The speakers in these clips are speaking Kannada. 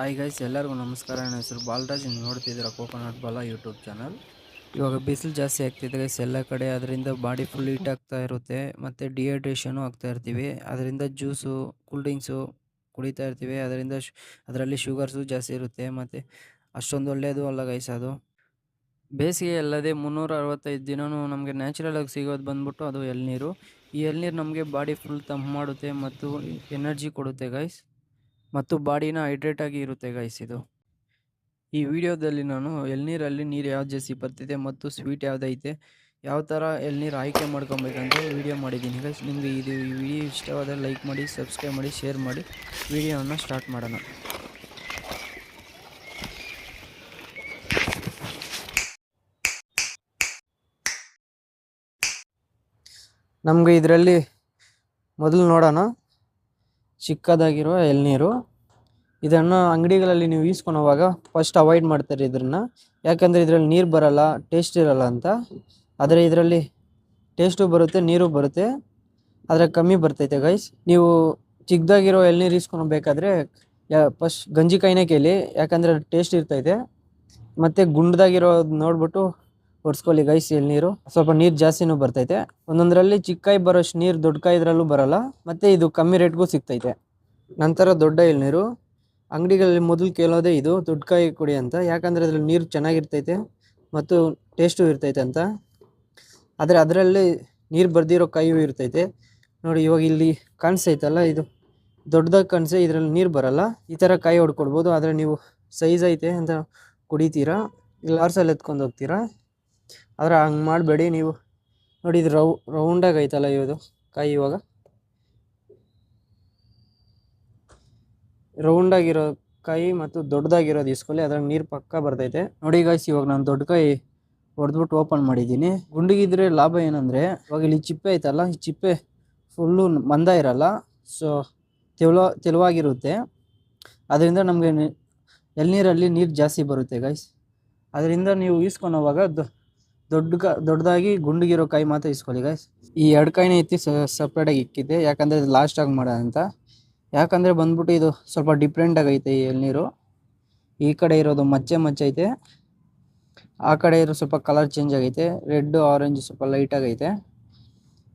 ಹಾಯ್ ಗೈಸ್, ಎಲ್ಲರಿಗೂ ನಮಸ್ಕಾರ. ನನ್ನ ಹೆಸರು ಬಾಲರಾಜ್. ನೀವು ನೋಡ್ತಿದ್ದೀರಾ ಕೋಕೋನಟ್ ಬಾಲ ಯೂಟ್ಯೂಬ್ ಚಾನಲ್. ಇವಾಗ ಬಿಸಿಲು ಜಾಸ್ತಿ ಆಗ್ತಿದೆ ಗೈಸ್ ಎಲ್ಲ ಕಡೆ. ಅದರಿಂದ ಬಾಡಿ ಫುಲ್ ಹೀಟ್ ಆಗ್ತಾ ಇರುತ್ತೆ, ಮತ್ತು ಡಿಹೈಡ್ರೇಷನು ಆಗ್ತಾ ಇರ್ತೀವಿ. ಅದರಿಂದ ಜ್ಯೂಸು, ಕೂಲ್ ಡ್ರಿಂಕ್ಸು ಕುಡಿತಾ ಇರ್ತೀವಿ. ಅದರಲ್ಲಿ ಶುಗರ್ಸು ಜಾಸ್ತಿ ಇರುತ್ತೆ, ಮತ್ತು ಅಷ್ಟೊಂದು ಒಳ್ಳೆಯದು ಅಲ್ಲ ಗೈಸ್ ಅದು. ಬೇಸಿಗೆ ಅಲ್ಲದೆ 365 ದಿನವೂ ನಮಗೆ ನ್ಯಾಚುರಲಾಗಿ ಸಿಗೋದು ಬಂದ್ಬಿಟ್ಟು ಅದು ಎಳ್ನೀರು. ಈ ಎಳ್ನೀರು ನಮಗೆ ಬಾಡಿ ಫುಲ್ ತಂಪು ಮಾಡುತ್ತೆ ಮತ್ತು ಎನರ್ಜಿ ಕೊಡುತ್ತೆ ಗೈಸ್, ಮತ್ತು ಬಾಡಿನ ಹೈಡ್ರೇಟ್ ಆಗಿ ಇರುತ್ತೆ ಗೈಸ್ ಇದು. ಈ ವಿಡಿಯೋದಲ್ಲಿ ನಾನು ಎಳ್ನೀರಲ್ಲಿ ನೀರು ಯಾವ್ದು ಜಾಸ್ತಿ ಬರ್ತಿದೆ ಮತ್ತು ಸ್ವೀಟ್ ಯಾವುದೈತೆ, ಯಾವ ಥರ ಎಳ್ನೀರು ಆಯ್ಕೆ ಮಾಡ್ಕೊಬೇಕಂತ ವಿಡಿಯೋ ಮಾಡಿದ್ದೀನಿ ಗೈಸ್. ನಿಮಗೆ ಈ ವಿಡಿಯೋ ಇಷ್ಟವಾದರೆ ಲೈಕ್ ಮಾಡಿ, ಸಬ್ಸ್ಕ್ರೈಬ್ ಮಾಡಿ, ಶೇರ್ ಮಾಡಿ. ವಿಡಿಯೋನ ಸ್ಟಾರ್ಟ್ ಮಾಡೋಣ. ನಮಗೆ ಇದರಲ್ಲಿ ಮೊದಲು ನೋಡೋಣ ಚಿಕ್ಕದಾಗಿರುವ ಎಳ್ನೀರು. ಇದನ್ನು ಅಂಗಡಿಗಳಲ್ಲಿ ನೀವು ಈಸ್ಕೊಳೋವಾಗ ಫಸ್ಟ್ ಅವಾಯ್ಡ್ ಮಾಡ್ತಾರೆ ಇದನ್ನು, ಯಾಕಂದರೆ ಇದರಲ್ಲಿ ನೀರು ಬರಲ್ಲ, ಟೇಸ್ಟ್ ಇರಲ್ಲ ಅಂತ. ಆದರೆ ಇದರಲ್ಲಿ ಟೇಸ್ಟು ಬರುತ್ತೆ, ನೀರು ಬರುತ್ತೆ, ಆದರೆ ಕಮ್ಮಿ ಬರ್ತೈತೆ ಗೈಸ್. ನೀವು ಚಿಕ್ಕದಾಗಿರೋ ಎಳ್ನೀರು ಈಸ್ಕೊಳ್ಬೇಕಾದ್ರೆ ಫಸ್ಟ್ ಗಂಜಿಕಾಯಿನೇ ಕೇಳಿ, ಯಾಕಂದರೆ ಟೇಸ್ಟ್ ಇರ್ತೈತೆ. ಮತ್ತು ಗುಂಡ್ದಾಗಿರೋದು ನೋಡ್ಬಿಟ್ಟು ಹೊಡ್ಸ್ಕೊಳ್ಳಿ ಗೈಸ್. ಎಳ್ನೀರು ಸ್ವಲ್ಪ ನೀರು ಜಾಸ್ತಿನೂ ಬರ್ತೈತೆ. ಒಂದೊಂದರಲ್ಲಿ ಚಿಕ್ಕ ಕಾಯಿ ಬರೋಷ್ಟು ನೀರು ದೊಡ್ಡ ಕಾಯಿ ಇದರಲ್ಲೂ ಬರಲ್ಲ, ಮತ್ತು ಇದು ಕಮ್ಮಿ ರೇಟ್ಗೂ ಸಿಗ್ತೈತೆ. ನಂತರ ದೊಡ್ಡ ಎಳ್ನೀರು ಅಂಗಡಿಗಳಲ್ಲಿ ಮೊದಲು ಕೇಳೋದೇ ಇದು, ದೊಡ್ಡ ಕಾಯಿ ಕೊಡಿ ಅಂತ, ಯಾಕಂದರೆ ಅದ್ರಲ್ಲಿ ನೀರು ಚೆನ್ನಾಗಿರ್ತೈತೆ ಮತ್ತು ಟೇಸ್ಟು ಇರ್ತೈತೆ ಅಂತ. ಆದರೆ ಅದರಲ್ಲಿ ನೀರು ಬರ್ದಿರೋ ಕಾಯಿಯೂ ಇರ್ತೈತೆ. ನೋಡಿ, ಇವಾಗ ಇಲ್ಲಿ ಕಾಣಿಸ್ತೈತಲ್ಲ, ಇದು ದೊಡ್ಡದಾಗಿ ಕಾಣಿಸೆ, ಇದರಲ್ಲಿ ನೀರು ಬರಲ್ಲ. ಈ ಥರ ಕಾಯಿ ಹೊಡ್ಕೊಡ್ಬೋದು. ಆದರೆ ನೀವು ಸೈಜ್ ಐತೆ ಅಂತ ಕುಡಿತೀರಾ, ಇಲ್ಲ ಲಾರ್ಸಲ್ಲಿ ಎತ್ಕೊಂಡು ಹೋಗ್ತೀರಾ. ಆದರೆ ಹಂಗೆ ಮಾಡಬೇಡಿ ನೀವು. ನೋಡಿ, ಇದು ರೌಂಡಾಗಿ ಐತಲ್ಲ ಇದು ಕಾಯಿ. ಇವಾಗ ರೌಂಡಾಗಿರೋ ಕಾಯಿ ಮತ್ತು ದೊಡ್ಡದಾಗಿರೋದು ಇಸ್ಕೊಳ್ಳಿ, ಅದ್ರಾಗ ನೀರು ಪಕ್ಕ ಬರ್ತೈತೆ. ನೋಡಿ ಗಾಯ್ಸ್, ಇವಾಗ ನಾನು ದೊಡ್ಡ ಕಾಯಿ ಹೊಡೆದ್ಬಿಟ್ಟು ಓಪನ್ ಮಾಡಿದ್ದೀನಿ. ಗುಂಡಿಗಿದ್ರೆ ಲಾಭ ಏನಂದರೆ, ಇವಾಗ ಇಲ್ಲಿ ಚಿಪ್ಪೆ ಐತಲ್ಲ, ಈ ಚಿಪ್ಪೆ ಫುಲ್ಲು ಮಂದ ಇರಲ್ಲ, ಸೊ ತೆಳುವಾಗಿರುತ್ತೆ. ಅದರಿಂದ ನಮಗೆ ಎಳ್ನೀರಲ್ಲಿ ನೀರು ಜಾಸ್ತಿ ಬರುತ್ತೆ ಗೈಸ್. ಅದರಿಂದ ನೀವು ಈಸ್ಕೊಳೋವಾಗ ದೊಡ್ಡದಾಗಿ ಗುಂಡಿಗಿರೋ ಕಾಯಿ ಮಾತ್ರ ಇಸ್ಕೊಳ್ಳಿ ಗೈಸ್. ಈ ಎರಡು ಕಾಯಿನೇ ಎತ್ತಿ ಸಪ್ರೇಟಾಗಿ ಇಕ್ಕಿದ್ದೆ, ಯಾಕಂದರೆ ಇದು ಲಾಸ್ಟಾಗಿ ಮಾಡೋಣ ಅಂತ. ಯಾಕಂದರೆ ಬಂದ್ಬಿಟ್ಟು ಇದು ಸ್ವಲ್ಪ ಡಿಫ್ರೆಂಟಾಗಿ ಐತೆ ಈ ಎಳ್ನೀರು. ಈ ಕಡೆ ಇರೋದು ಮಚ್ಚೆ ಐತೆ, ಆ ಕಡೆ ಇರೋ ಸ್ವಲ್ಪ ಕಲರ್ ಚೇಂಜ್ ಆಗೈತೆ, ರೆಡ್ ಆರೆಂಜ್ ಸ್ವಲ್ಪ ಲೈಟಾಗೈತೆ.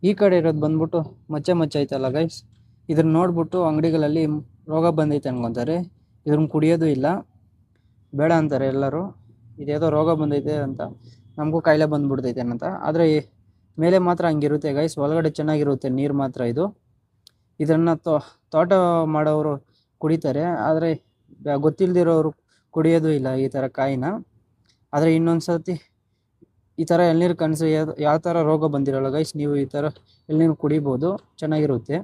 ಈ ಕಡೆ ಇರೋದು ಬಂದ್ಬಿಟ್ಟು ಮಚ್ಚೆ ಐತಲ್ಲ ಗೈಸ್, ಇದನ್ನ ನೋಡ್ಬಿಟ್ಟು ಅಂಗಡಿಗಳಲ್ಲಿ ರೋಗ ಬಂದೈತೆ ಅನ್ಕೊತಾರೆ, ಇದ್ರನ್ನ ಕುಡಿಯೋದು ಇಲ್ಲ, ಬೇಡ ಅಂತಾರೆ ಎಲ್ಲರೂ. ಇದೇದೋ ರೋಗ ಬಂದೈತೆ ಅಂತ, ನಮಗೂ ಕಾಯಿಲೆ ಬಂದ್ಬಿಡ್ತೈತೆ ಅಂತ. ಆದರೆ ಮೇಲೆ ಮಾತ್ರ ಹಂಗಿರುತ್ತೆ ಗೈಸ್, ಒಳಗಡೆ ಚೆನ್ನಾಗಿರುತ್ತೆ ನೀರು ಮಾತ್ರ ಇದು. ಇದನ್ನು ತೋಟ ಮಾಡೋರು ಕುಡಿತಾರೆ, ಆದರೆ ಗೊತ್ತಿಲ್ಲದಿರೋರು ಕುಡಿಯೋದು ಇಲ್ಲ ಈ ಥರ ಕಾಯಿನ. ಆದರೆ ಇನ್ನೊಂದು ಸರ್ತಿ ಈ ಥರ ಎಳ್ನೀರು ಕನಸು ಯಾವ ಥರ ರೋಗ ಬಂದಿರೋಲ್ಲ ಗೈಸ್, ನೀವು ಈ ಥರ ಎಳ್ನೀರು ಕುಡಿಬೋದು, ಚೆನ್ನಾಗಿರುತ್ತೆ.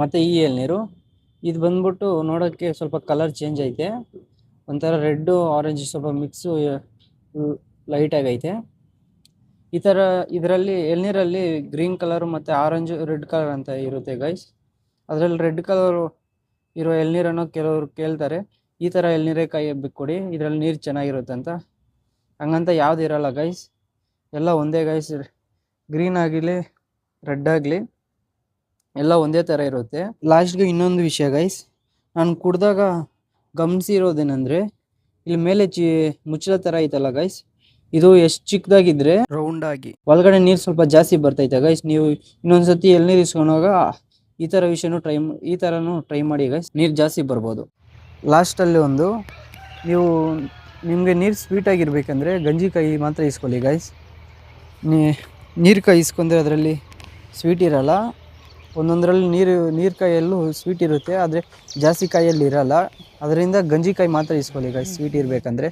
ಮತ್ತು ಈ ಎಳ್ನೀರು ಇದು ಬಂದ್ಬಿಟ್ಟು ನೋಡೋಕ್ಕೆ ಸ್ವಲ್ಪ ಕಲರ್ ಚೇಂಜ್ ಐತೆ, ಒಂಥರ ರೆಡ್ಡು ಆರೆಂಜ್ ಸ್ವಲ್ಪ ಮಿಕ್ಸು ಲೈಟಾಗೈತೆ. ಈ ಥರ ಇದರಲ್ಲಿ ಎಳ್ನೀರಲ್ಲಿ ಗ್ರೀನ್ ಕಲರು ಮತ್ತು ಆರೆಂಜು, ರೆಡ್ ಕಲರ್ ಅಂತ ಇರುತ್ತೆ ಗೈಸ್. ಅದರಲ್ಲಿ ರೆಡ್ ಕಲರು ಇರೋ ಎಳ್ನೀರನ್ನು ಕೆಲವರು ಕೇಳ್ತಾರೆ, ಈ ಥರ ಎಳ್ನೀರೇ ಕಾಯಿ ಕೊಡಿ, ಇದರಲ್ಲಿ ನೀರು ಚೆನ್ನಾಗಿರುತ್ತೆ ಅಂತ. ಹಂಗಂತ ಯಾವ್ದು ಇರೋಲ್ಲ ಗೈಸ್, ಎಲ್ಲ ಒಂದೇ ಗೈಸ್. ಗ್ರೀನ್ ಆಗಲಿ ರೆಡ್ ಆಗಲಿ ಎಲ್ಲ ಒಂದೇ ಥರ ಇರುತ್ತೆ. ಲಾಸ್ಟ್ಗೆ ಇನ್ನೊಂದು ವಿಷಯ ಗೈಸ್, ನಾನು ಕುಡಿದಾಗ ಗಮನಿಸಿರೋದೇನೆಂದರೆ, ಇಲ್ಲಿ ಮೇಲೆ ಮುಚ್ಚಳ ಥರ ಐತಲ್ಲ ಗೈಸ್, ಇದು ಎಷ್ಟು ಚಿಕ್ಕದಾಗಿದ್ರೆ ರೌಂಡಾಗಿ ಒಳಗಡೆ ನೀರು ಸ್ವಲ್ಪ ಜಾಸ್ತಿ ಬರ್ತೈತೆ ಗೈಸ್. ನೀವು ಇನ್ನೊಂದ್ಸತಿ ಎಳ್ನೀರು ಇಸ್ಕೊಂಡಾಗ ಈ ಥರನೂ ಟ್ರೈ ಮಾಡಿ ಗೈಸ್, ನೀರು ಜಾಸ್ತಿ ಬರ್ಬೋದು. ಲಾಸ್ಟಲ್ಲಿ ನಿಮಗೆ ನೀರು ಸ್ವೀಟಾಗಿರ್ಬೇಕಂದ್ರೆ ಗಂಜಿಕಾಯಿ ಮಾತ್ರ ಇಸ್ಕೊಳ್ಳಿ ಗೈಸ್. ನೀರು ಕಾಯಿ ಇಸ್ಕೊಂಡ್ರೆ ಅದರಲ್ಲಿ ಸ್ವೀಟ್ ಇರಲ್ಲ, ಒಂದೊಂದರಲ್ಲಿ ನೀರು ಕಾಯಲ್ಲೂ ಸ್ವೀಟ್ ಇರುತ್ತೆ, ಆದರೆ ಜಾಸ್ತಿ ಕಾಯಲ್ಲಿ ಇರಲ್ಲ. ಅದರಿಂದ ಗಂಜಿಕಾಯಿ ಮಾತ್ರ ಇಸ್ಕೊಳ್ಳಿ ಗೈಸ್, ಸ್ವೀಟ್ ಇರಬೇಕಂದ್ರೆ.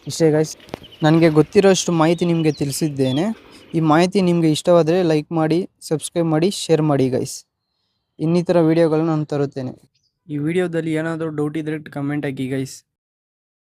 ಇಷ್ಟೇ ಗೈಸ್, ನನಗೆ ಗೊತ್ತಿರೋಷ್ಟು ಮಾಹಿತಿ ನಿಮಗೆ ತಿಳಿಸಿದ್ದೇನೆ. ಈ ಮಾಹಿತಿ ನಿಮಗೆ ಇಷ್ಟವಾದರೆ ಲೈಕ್ ಮಾಡಿ, ಸಬ್ಸ್ಕ್ರೈಬ್ ಮಾಡಿ, ಶೇರ್ ಮಾಡಿ ಗೈಸ್. ಇನ್ನಿತರ ವೀಡಿಯೋಗಳನ್ನು ನಾನು ತರುತ್ತೇನೆ. ಈ ವಿಡಿಯೋದಲ್ಲಿ ಏನಾದರೂ ಡೌಟ್ ಇದ್ದರೆ ಕಮೆಂಟ್ ಹಾಕಿ ಗೈಸ್.